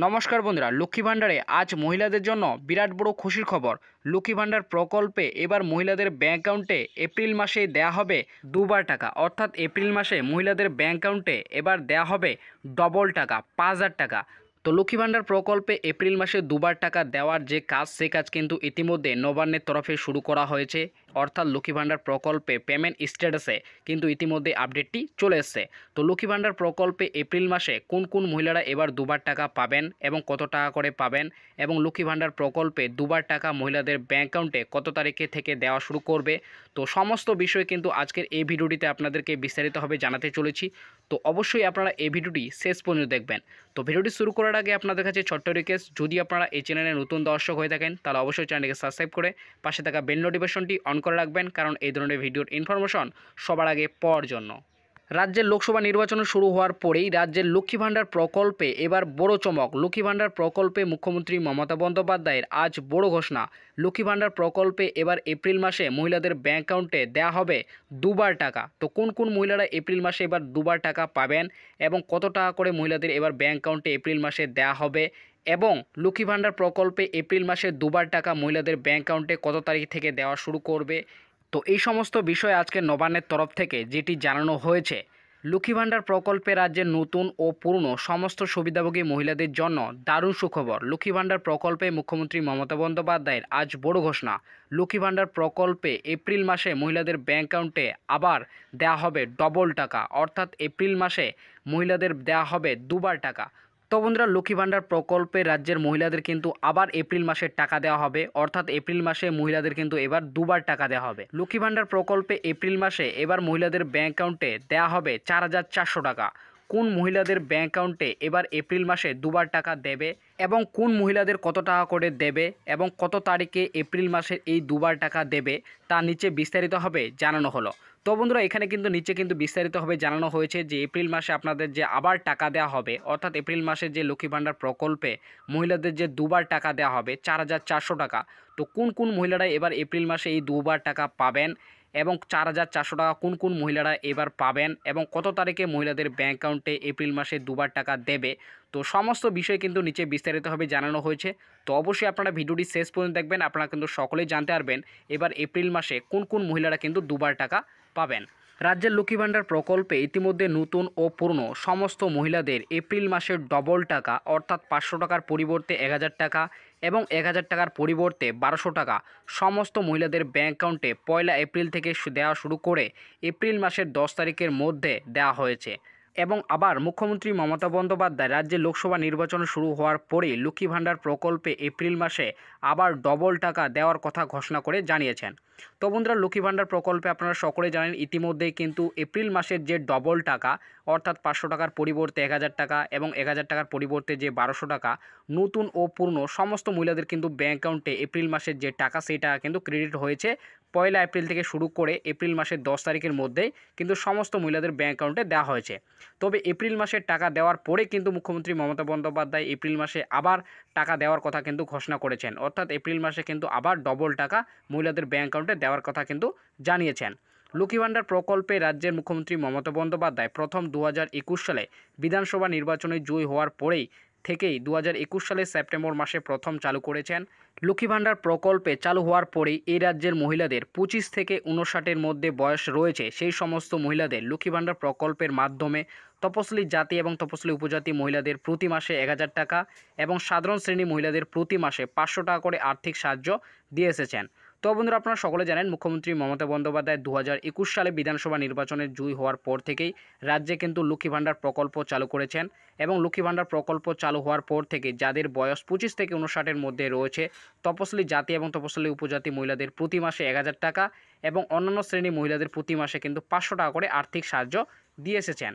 নমস্কার বন্ধুরা, লক্ষ্মী ভাণ্ডারে আজ মহিলাদের জন্য বিরাট বড় খুশির খবর। লক্ষ্মী ভাণ্ডার প্রকল্পে এবার মহিলাদের ব্যাঙ্ক অ্যাকাউন্টে এপ্রিল মাসে দেয়া হবে দুবার টাকা, অর্থাৎ এপ্রিল মাসে মহিলাদের ব্যাঙ্ক অ্যাকাউন্টে এবার দেয়া হবে ডবল টাকা, 5,000 টাকা। তো লক্ষ্মী ভাণ্ডার প্রকল্পে এপ্রিল মাসে দুবার টাকা দেওয়ার যে কাজ, সে কাজ কিন্তু ইতিমধ্যে নবান্নের তরফে শুরু করা হয়েছে। অর্থাৎ লক্ষ্মী ভাণ্ডার প্রকল্পে পেমেন্ট স্ট্যাটাসে কিন্তু ইতিমধ্যে আপডেটটি চলে এসেছে। তো লক্ষ্মী ভাণ্ডার প্রকল্পে এপ্রিল মাসে কোন কোন মহিলারা এবার দুবার টাকা পাবেন এবং কত টাকা করে পাবেন, এবং লক্ষ্মী ভাণ্ডার প্রকল্পে দুবার টাকা মহিলাদের ব্যাঙ্ক অ্যাকাউন্টে কত তারিখে থেকে দেওয়া শুরু করবে, তো সমস্ত বিষয় কিন্তু আজকের এই ভিডিওটিতে আপনাদেরকে বিস্তারিতভাবে জানাতে চলেছি। তো অবশ্যই আপনারা এই ভিডিওটি শেষ পর্যন্ত দেখবেন। তো ভিডিওটি শুরু করার আগে আপনাদের কাছে ছোট্ট রিকোয়েস্ট, যদি আপনারা এই চ্যানেলে নতুন দর্শক হয়ে থাকেন তাহলে অবশ্যই চ্যানেলটিকে সাবস্ক্রাইব করে পাশে থাকা বেল নোটিফিকেশনটি অন করে রাখবেন, কারণ এই ধরনের ভিডিওর ইনফরমেশন সবার আগে পাওয়ার জন্য। রাজ্যের লোকসভা নির্বাচন শুরু হওয়ার পরেই রাজ্যের লক্ষ্মী ভাণ্ডার প্রকল্পে এবার বড় চমক। লক্ষ্মী ভাণ্ডার প্রকল্পে মুখ্যমন্ত্রী মমতা বন্দ্যোপাধ্যায়ের আজ বড় ঘোষণা। লক্ষ্মী ভাণ্ডার প্রকল্পে এবার এপ্রিল মাসে মহিলাদের ব্যাঙ্ক অ্যাকাউন্টে দেওয়া হবে দুবার টাকা। তো কোন কোন মহিলারা এপ্রিল মাসে এবার দুবার টাকা পাবেন এবং কত টাকা করে মহিলাদের এবার ব্যাঙ্ক অ্যাকাউন্টে এপ্রিল মাসে দেওয়া হবে, এবং লক্ষ্মী ভাণ্ডার প্রকল্পে এপ্রিল মাসে দুবার টাকা মহিলাদের ব্যাঙ্ক অ্যাকাউন্টে কত তারিখ থেকে দেওয়া শুরু করবে, তো এই সমস্ত বিষয় আজকে নবান্নের তরফ থেকে যেটি জানানো হয়েছে। লক্ষ্মী ভাণ্ডার প্রকল্পে রাজ্যের নতুন ও পুরনো সমস্ত সুবিধাভোগী মহিলাদের জন্য দারুণ সুখবর। লক্ষ্মী ভাণ্ডার প্রকল্পে মুখ্যমন্ত্রী মমতা বন্দ্যোপাধ্যায়ের আজ বড় ঘোষণা। লক্ষ্মী ভাণ্ডার প্রকল্পে এপ্রিল মাসে মহিলাদের ব্যাঙ্ক অ্যাকাউন্টে আবার দেওয়া হবে ডবল টাকা, অর্থাৎ এপ্রিল মাসে মহিলাদের দেওয়া হবে দুবার টাকা। তো বন্ধুরা, লক্ষ্মী ভাণ্ডার প্রকল্পে রাজ্যের মহিলাদের কিন্তু আবার এপ্রিল মাসে টাকা দেওয়া হবে, অর্থাৎ এপ্রিল মাসে মহিলাদের কিন্তু এবার দুবার টাকা দেওয়া হবে। লক্ষ্মী ভাণ্ডার প্রকল্পে এপ্রিল মাসে এবার মহিলাদের ব্যাঙ্ক অ্যাকাউন্টে দেওয়া হবে 4,400 টাকা। কোন মহিলাদের ব্যাঙ্ক অ্যাকাউন্টে এবার এপ্রিল মাসে দুবার টাকা দেবে এবং কোন মহিলাদের কত টাকা করে দেবে এবং কত তারিখে এপ্রিল মাসের এই দুবার টাকা দেবে, তা নিচে বিস্তারিতভাবে জানানো হলো। তো বন্ধুরা, এখানে কিন্তু নিচে কিন্তু বিস্তারিতভাবে জানানো হয়েছে যে এপ্রিল মাসে আপনাদের যে আবার টাকা দেওয়া হবে, অর্থাৎ এপ্রিল মাসে যে লক্ষ্মী ভাণ্ডার প্রকল্পে মহিলাদের যে দুবার টাকা দেওয়া হবে 4,400 টাকা, তো কোন কোন মহিলারা এবার এপ্রিল মাসে এই দুবার টাকা পাবেন এবং 4,400 টাকা কোন কোন মহিলারা এবার পাবেন এবং কত তারিখে মহিলাদের ব্যাঙ্ক অ্যাকাউন্টে এপ্রিল মাসে দুবার টাকা দেবে, তো সমস্ত বিষয় কিন্তু নিচে বিস্তারিতভাবে জানানো হয়েছে। তো অবশ্যই আপনারা ভিডিওটি শেষ পর্যন্ত দেখবেন, আপনারা কিন্তু সকলেই জানতে পারবেন এবার এপ্রিল মাসে কোন কোন মহিলারা কিন্তু দুবার টাকা পাবেন। রাজ্যের লক্ষ্মী ভাণ্ডার প্রকল্পে ইতিমধ্যে নতুন ও পুরনো সমস্ত মহিলাদের এপ্রিল মাসের ডবল টাকা, অর্থাৎ 500 টাকার পরিবর্তে 1,000 টাকা এবং 1,000 টাকার পরিবর্তে 1,200 টাকা সমস্ত মহিলাদের ব্যাঙ্ক অ্যাকাউন্টে 1 এপ্রিল থেকে দেওয়া শুরু করে এপ্রিল মাসের 10 তারিখের মধ্যে দেওয়া হয়েছে। এবং আবার মুখ্যমন্ত্রী মমতা বন্দ্যোপাধ্যায় রাজ্যে লোকসভা নির্বাচন শুরু হওয়ার পরেই লক্ষ্মী ভাণ্ডার প্রকল্পে এপ্রিল মাসে আবার ডবল টাকা দেওয়ার কথা ঘোষণা করে জানিয়েছেন। তো বন্ধুরা, লক্ষ্মী ভাণ্ডার প্রকল্পে আপনারা সকলে জানেন ইতিমধ্যেই কিন্তু এপ্রিল মাসের যে ডবল টাকা, অর্থাৎ 500 টাকার পরিবর্তে 1,000 টাকা এবং 1,000 টাকার পরিবর্তে যে 1,200 টাকা, নতুন ও পুরনো সমস্ত মহিলাদের কিন্তু ব্যাঙ্ক অ্যাকাউন্টে এপ্রিল মাসের যে টাকা সেই টাকা কিন্তু ক্রেডিট হয়েছে 1 এপ্রিল থেকে শুরু করে এপ্রিল মাসের 10 তারিখের মধ্যেই কিন্তু সমস্ত মহিলাদের ব্যাঙ্ক অ্যাকাউন্টে দেওয়া হয়েছে। তবে এপ্রিল মাসের টাকা দেওয়ার পরে কিন্তু মুখ্যমন্ত্রী মমতা বন্দ্যোপাধ্যায় এপ্রিল মাসে আবার টাকা দেওয়ার কথা কিন্তু ঘোষণা করেছেন, অর্থাৎ এপ্রিল মাসে কিন্তু আবার ডবল টাকা মহিলাদের ব্যাঙ্ক অ্যাকাউন্টে দেওয়ার কথা কিন্তু জানিয়েছেন। লক্ষ্মী ভাণ্ডার প্রকল্পে রাজ্যের মুখ্যমন্ত্রী মমতা বন্দ্যোপাধ্যায় প্রথম 2021 সালে বিধানসভা নির্বাচনে জয়ী হওয়ার পরেই থেকেই 2021 সালের সেপ্টেম্বর মাসে প্রথম চালু করেছেন। লক্ষ্মী ভাণ্ডার প্রকল্পে চালু হওয়ার পরেই এই রাজ্যের মহিলাদের 25 থেকে 59-এর মধ্যে বয়স রয়েছে সেই সমস্ত মহিলাদের লক্ষ্মী ভাণ্ডার প্রকল্পের মাধ্যমে তপশিলি জাতি এবং তপশিলি উপজাতি মহিলাদের প্রতি মাসে 1,000 টাকা এবং সাধারণ শ্রেণী মহিলাদের প্রতি মাসে 500 টাকা করে আর্থিক সাহায্য দিয়ে এসেছেন। তো বন্ধুরা, আপনারা সকলে জানেন মুখ্যমন্ত্রী মমতা বন্দ্যোপাধ্যায় 2021 সালে বিধানসভা নির্বাচনে জয়ী হওয়ার পর থেকেই রাজ্যে কিন্তু লক্ষ্মী ভাণ্ডার প্রকল্প চালু করেছেন, এবং লক্ষ্মী ভাণ্ডার প্রকল্প চালু হওয়ার পর থেকে যাদের বয়স 25 থেকে 59-এর মধ্যে রয়েছে তপশিলি জাতি এবং তপশিলি উপজাতি মহিলাদের প্রতি মাসে 1,000 টাকা এবং অন্যান্য শ্রেণী মহিলাদের প্রতি মাসে কিন্তু 500 টাকা করে আর্থিক সাহায্য দিয়ে এসেছেন।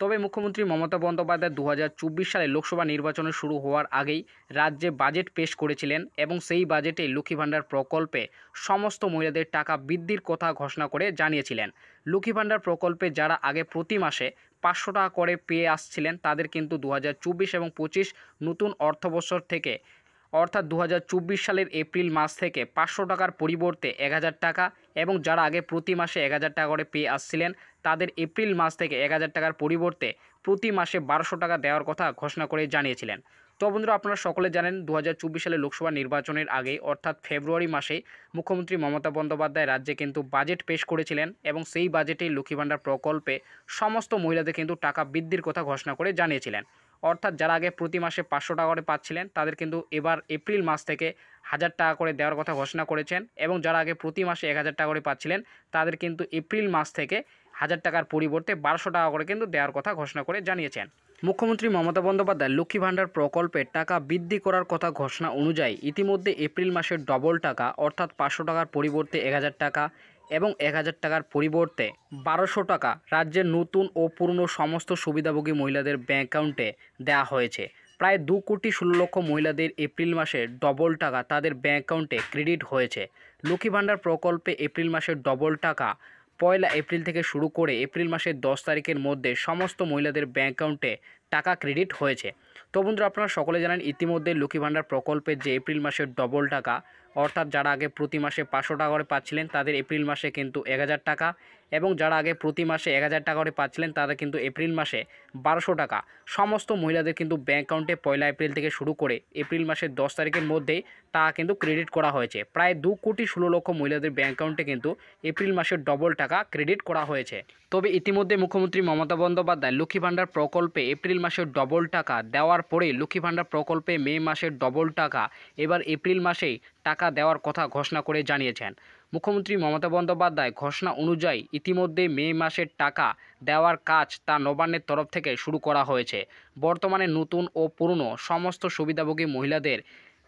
তবে মুখ্যমন্ত্রী মমতা বন্দ্যোপাধ্যায় 2024 সালে লোকসভা নির্বাচন শুরু হওয়ার আগেই রাজ্যে বাজেট পেশ করেছিলেন এবং সেই বাজেটে লক্ষ্মী ভাণ্ডার প্রকল্পে সমস্ত মহিলাদের টাকা বৃদ্ধির কথা ঘোষণা করে জানিয়েছিলেন। লক্ষ্মী ভাণ্ডার প্রকল্পে যারা আগে প্রতি মাসে 500 টাকা করে পেয়ে আসছিলেন তাদের কিন্তু 2024 এবং 25 নতুন অর্থবর্ষ থেকে, অর্থাৎ 2024 সালের এপ্রিল মাস থেকে 500 টাকার পরিবর্তে 1,000 টাকা এবং যারা আগে প্রতি মাসে 1,000 টাকা করে পেয়ে আসছিলেন তাদের এপ্রিল মাস থেকে 1,000 টাকার পরিবর্তে প্রতি মাসে 1,200 টাকা দেওয়ার কথা ঘোষণা করে জানিয়েছিলেন। তো বন্ধুরা, আপনারা সকলে জানেন 2024 সালে লোকসভা নির্বাচনের আগে অর্থাৎ ফেব্রুয়ারি মাসে মুখ্যমন্ত্রী মমতা বন্দ্যোপাধ্যায় রাজ্যে কিন্তু বাজেট পেশ করেছিলেন এবং সেই বাজেটেই লক্ষ্মী ভাণ্ডার প্রকল্পে সমস্ত মহিলাদের কিন্তু টাকা বৃদ্ধির কথা ঘোষণা করে জানিয়েছিলেন। অর্থাৎ যারা আগে প্রতি মাসে 500 টাকা করে পাচ্ছিলেন তাদের কিন্তু এবার এপ্রিল মাস থেকে 1000 টাকা করে দেওয়ার কথা ঘোষণা করেছেন এবং যারা আগে প্রতি মাসে 1000 টাকা করে পাচ্ছিলেন তাদের কিন্তু এপ্রিল মাস থেকে 1000 টাকার পরিবর্তে 1200 টাকা করে কিন্তু দেওয়ার কথা ঘোষণা করে জানিয়েছেন। মুখ্যমন্ত্রী মমতা বন্দ্যোপাধ্যায় লক্ষ্মী ভাণ্ডার প্রকল্পে টাকা বৃদ্ধি করার কথা ঘোষণা অনুযায়ী ইতিমধ্যে এপ্রিল মাসের ডবল টাকা অর্থাৎ 500 টাকার পরিবর্তে 1000 টাকা এবং 1000 টাকার পরিবর্তে 1200 টাকা রাজ্যের নতুন ও পুরনো সমস্ত সুবিধাভোগী মহিলাদের ব্যাংক অ্যাকাউন্টে দেওয়া হয়েছে। প্রায় 2,16,00,000 মহিলাদের এপ্রিল মাসে ডবল টাকা তাদের ব্যাংক অ্যাকাউন্টে ক্রেডিট হয়েছে। লক্ষ্মী ভাণ্ডার প্রকল্পে এপ্রিল মাসের ডবল টাকা 1 এপ্রিল থেকে শুরু করে এপ্রিল মাসের 10 তারিখের মধ্যে সমস্ত মহিলাদের ব্যাংক অ্যাকাউন্টে টাকা ক্রেডিট হয়েছে। তো বন্ধুরা, আপনারা সকলে জানেন ইতিমধ্যে লক্ষ্মী ভাণ্ডার প্রকল্পের যে এপ্রিল মাসের ডবল টাকা অর্থাৎ যারা আগে প্রতি মাসে 500 টাকা করে পাচ্ছিলেন তাদের এপ্রিল মাসে কিন্তু 1000 টাকা এবং যারা আগে প্রতি মাসে 1000 টাকা করে পাচ্ছিলেন তারা কিন্তু এপ্রিল মাসে 1200 টাকা সমস্ত মহিলাদের কিন্তু ব্যাংক অ্যাকাউন্টে 1 এপ্রিল থেকে শুরু করে এপ্রিল মাসের 10 তারিখের মধ্যেই টাকা কিন্তু ক্রেডিট করা হয়েছে। প্রায় 2,16,00,000 মহিলাদের ব্যাংক অ্যাকাউন্টে কিন্তু এপ্রিল মাসের ডবল টাকা ক্রেডিট করা হয়েছে। তবে ইতিমধ্যে মুখ্যমন্ত্রী মমতা বন্দ্যোপাধ্যায় লক্ষ্মী ভাণ্ডার প্রকল্পে এপ্রিল মাসের ডবল টাকা দেওয়ার পরে লক্ষ্মী ভাণ্ডার প্রকল্পে মে মাসের ডবল টাকা এবার এপ্রিল মাসেই টাকা দেওয়ার কথা ঘোষণা করে জানিয়েছেন। মুখ্যমন্ত্রী মমতা বন্দ্যোপাধ্যায় ঘোষণা অনুযায়ী ইতিমধ্যে মে মাসের টাকা দেওয়ার কাজ তা নবান্নের তরফ থেকে শুরু করা হয়েছে। বর্তমানে নতুন ও পুরনো সমস্ত সুবিধাভোগী মহিলাদের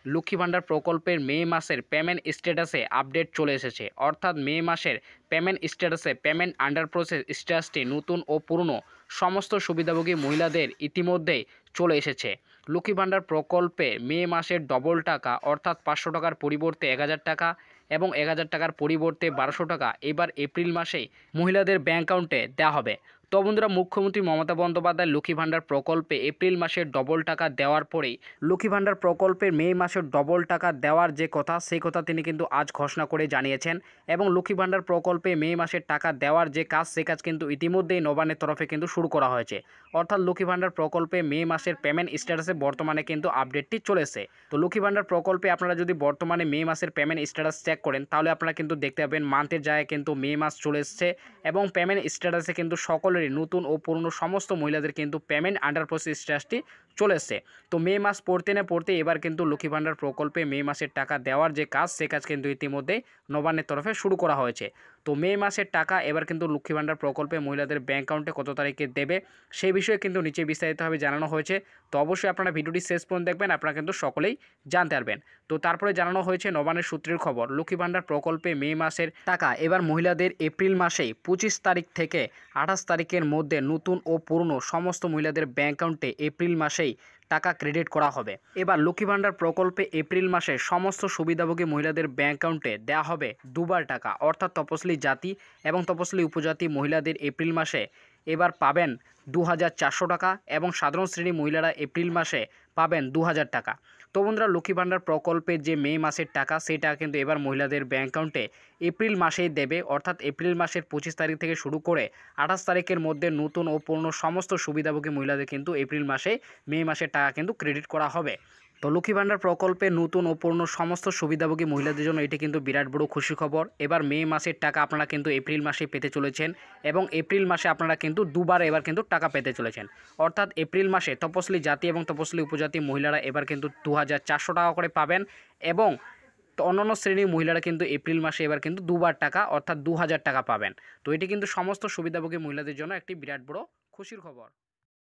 লক্ষ্মী ভাণ্ডার প্রকল্পের মে মাসের পেমেন্ট স্ট্যাটাসে আপডেট চলে এসেছে। অর্থাৎ মে মাসের পেমেন্ট স্ট্যাটাসে পেমেন্ট আন্ডার প্রসেস স্ট্যাটাসটি নতুন ও পুরনো সমস্ত সুবিধাভোগী মহিলাদের ইতিমধ্যেই চলে এসেছে। লক্ষ্মী ভাণ্ডার প্রকল্পে মে মাসের ডবল টাকা অর্থাৎ 500 টাকার পরিবর্তে 1000 টাকা এবং 1000 টাকার পরিবর্তে 1200 টাকা এবার এপ্রিল মাসেই মহিলাদের ব্যাংক অ্যাকাউন্টে দেওয়া হবে। তো বন্ধুরা, মুখ্যমন্ত্রী মমতা বন্দ্যোপাধ্যায় লক্ষ্মী ভাণ্ডার প্রকল্পে এপ্রিল মাসের ডবল টাকা দেওয়ার পরেই লক্ষ্মী ভাণ্ডার প্রকল্পের মে মাসের ডবল টাকা দেওয়ার যে কথা সেই কথা তিনি কিন্তু আজ ঘোষণা করে জানিয়েছেন এবং লক্ষ্মী ভাণ্ডার প্রকল্পে মে মাসের টাকা দেওয়ার যে কাজ সে কাজ কিন্তু ইতিমধ্যেই নবান্নের তরফে কিন্তু শুরু করা হয়েছে। অর্থাৎ লক্ষ্মী ভাণ্ডার প্রকল্পে মে মাসের পেমেন্ট স্ট্যাটাসে বর্তমানে কিন্তু আপডেটটি চলে এসেছে। তো লক্ষ্মী ভাণ্ডার প্রকল্পে আপনারা যদি বর্তমানে মে মাসের পেমেন্ট স্ট্যাটাস চেক করেন তাহলে আপনারা কিন্তু দেখতে পাবেন মান্থের জায়গায় কিন্তু মে মাস চলে এসেছে এবং পেমেন্ট স্ট্যাটাসে কিন্তু সকলেরই নতুন ও পুরনো সমস্ত মহিলাদের কিন্তু পেমেন্ট আন্ডার প্রসেস স্ট্যাটাসটি চলে এসেছে। তো মে মাস পড়তে না পড়তে এবার কিন্তু লক্ষ্মী ভাণ্ডার প্রকল্পে মে মাসের টাকা দেওয়ার যে কাজ সে কাজ কিন্তু ইতিমধ্যেই নবান্নের তরফে শুরু করা হয়েছে। তো মে মাসের টাকা এবার কিন্তু লক্ষ্মী ভাণ্ডার প্রকল্পে মহিলাদের ব্যাংক অ্যাকাউন্টে কত তারিখে দেবে সেই বিষয়ে কিন্তু নিচে বিস্তারিতভাবে জানানো হয়েছে। তো অবশ্যই আপনারা ভিডিওটি শেষ পর্যন্ত দেখবেন, আপনারা কিন্তু সকলেই জানতে পারবেন। তো তারপরে জানানো হয়েছে নবান্নের সূত্রের খবর লক্ষ্মী ভাণ্ডার প্রকল্পে মে মাসের টাকা এবার মহিলাদের এপ্রিল মাসেই 25 তারিখ থেকে 28 তারিখের মধ্যে নতুন ও পুরনো সমস্ত মহিলাদের ব্যাংক অ্যাকাউন্টে এপ্রিল মাসেই টাকা ক্রেডিট করা হবে। এবার লক্ষ্মী ভাণ্ডার প্রকল্পে এপ্রিল মাসে সমস্ত সুবিধাভোগী মহিলাদের ব্যাংক অ্যাকাউন্টে দেওয়া হবে দুবার টাকা অর্থাৎ তপশিলি জাতি এবং তপশিলি উপজাতি মহিলাদের এপ্রিল মাসে এবার পাবেন 2400 টাকা এবং সাধারণ শ্রেণী মহিলারা এপ্রিল মাসে পাবেন 2000 টাকা। তো বন্ধুরা, লক্ষ্মী ভাণ্ডার প্রকল্পের যে মে মাসের টাকা সেই টাকা কিন্তু এবার মহিলাদের ব্যাংক অ্যাকাউন্টে এপ্রিল মাসেই দেবে। অর্থাৎ এপ্রিল মাসের 25 তারিখ থেকে শুরু করে 28 তারিখের মধ্যে নতুন ও পুরনো সমস্ত সুবিধাভোগী মহিলাদের কিন্তু এপ্রিল মাসে মে মাসের টাকা কিন্তু ক্রেডিট করা হবে। তো লক্ষ্মী ভাণ্ডার প্রকল্পে নতুন ও পুরনো সমস্ত সুবিধাভোগী মহিলাদের জন্য এটি কিন্তু বিরাট বড় খুশি খবর। এবার মে মাসের টাকা আপনারা কিন্তু এপ্রিল মাসে পেতে চলেছেন এবং এপ্রিল মাসে আপনারা কিন্তু দুবার এবার কিন্তু টাকা পেতে চলেছেন। অর্থাৎ এপ্রিল মাসে তপশিলি জাতি এবং তপশিলি উপজাতি মহিলারা এবার কিন্তু 2400 টাকা করে পাবেন এবং অন্যান্য শ্রেণীর মহিলারা কিন্তু এপ্রিল মাসে এবার কিন্তু দুবার টাকা অর্থাৎ 2000 টাকা পাবেন। তো এটি কিন্তু সমস্ত সুবিধাভোগী মহিলাদের জন্য একটি বিরাট বড় খুশির খবর।